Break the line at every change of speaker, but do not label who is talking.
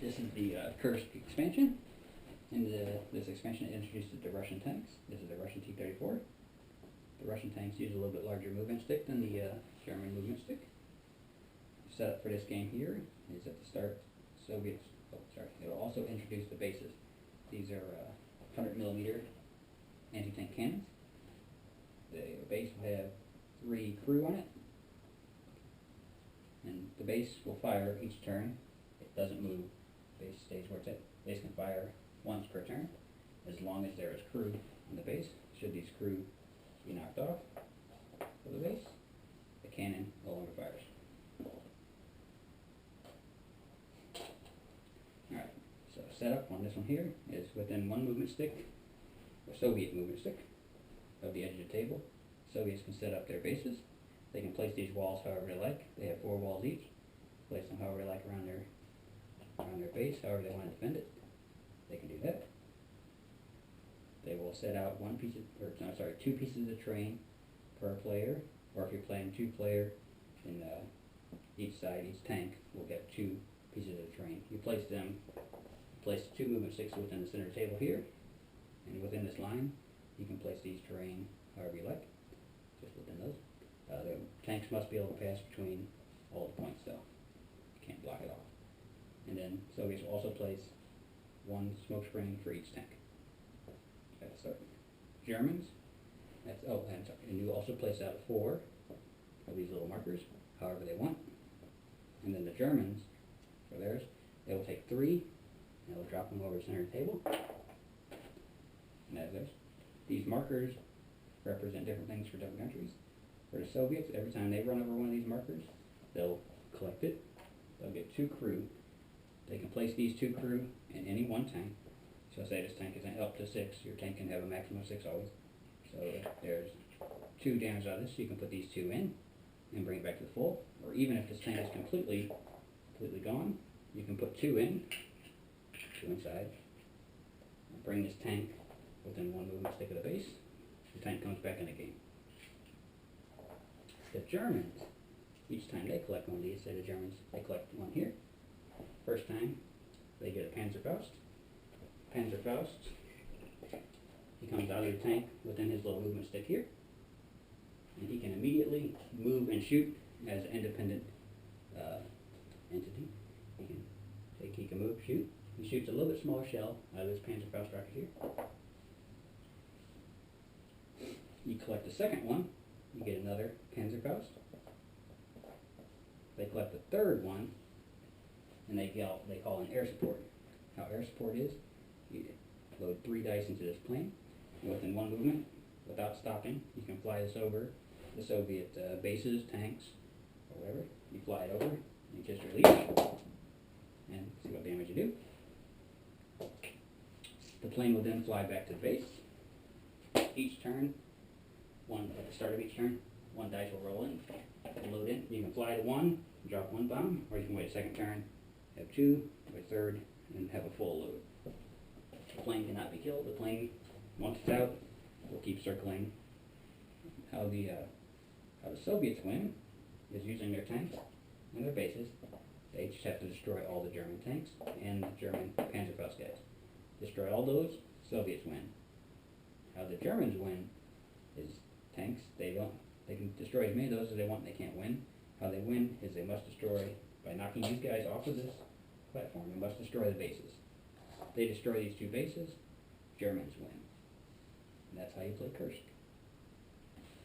This is the kursk expansion. In this expansion, it introduces the Russian tanks. This is the Russian T-34. The Russian tanks use a little bit larger movement stick than the German movement stick. The setup for this game here is at the start, Soviets. Oh, sorry. It will also introduce the bases. These are 100mm anti-tank cannons. The base will have 3 crew on it, and the base will fire each turn. It doesn't move. The base stays where it's at. The base can fire once per turn, as long as there is crew on the base. Should these crew be knocked off of the base, the cannon no longer fires. Alright, so setup on this one here is within one movement stick, or Soviet movement stick, of the edge of the table. Soviets can set up their bases. They can place these walls however they like. They have 4 walls each. Place them however they like around their base, however they want to defend it. They can do that. They will set out 2 pieces of terrain per player, or if you're playing 2-player, then each side, each tank will get 2 pieces of terrain. You place 2 movement sticks within the center table here, and within this line, you can place these terrain however you like, just within those. The tanks must be able to pass between all the points, though. You can't block it off. And then Soviets will also place 1 smoke screen for each tank. At the start. Germans, and you also place out 4 of these little markers, however they want. And then the Germans, for theirs, they will take 3, and they'll drop them over the center of the table. And that's theirs. These markers represent different things for different countries. For the Soviets, every time they run over one of these markers, they'll collect it. They'll get 2 crew. They can place these 2 crew in any one tank. So say this tank is up to 6, your tank can have a maximum of 6 always. So if there's 2 damage out of this, you can put these 2 in and bring it back to the full. Or even if this tank is completely gone, you can put 2 in, 2 inside, and bring this tank within 1 movement stick of the base. The tank comes back in the game. The Germans, each time they collect one of these, say the Germans, they collect 1 here. First time, they get a Panzerfaust. Panzerfaust, he comes out of the tank within his little movement stick here, and he can immediately move and shoot as an independent entity. He can move, shoot. He shoots a little bit smaller shell out of his Panzerfaust rocket here. You collect the second one, you get another Panzerfaust. They collect the third one, and they call in air support. How air support is, you load 3 dice into this plane, and within 1 movement, without stopping, you can fly this over the Soviet bases, tanks, or whatever. You fly it over, and you just release, and see what damage you do. The plane will then fly back to the base. Each turn, at the start of each turn, 1 dice will roll in, and load in. You can fly to 1, drop 1 bomb, or you can wait a second turn, have 2, or a third, and have a full load. The plane cannot be killed. The plane, once it's out, will keep circling. How the Soviets win is using their tanks and their bases. They just have to destroy all the German tanks and the German Panzerfaust guys. Destroy all those, Soviets win. How the Germans win is tanks. They can destroy as many of those as they want. They can't win. How they win is they must destroy, by knocking these guys off of this platform, they must destroy the bases. If they destroy these 2 bases, Germans win. And that's how you play Kursk.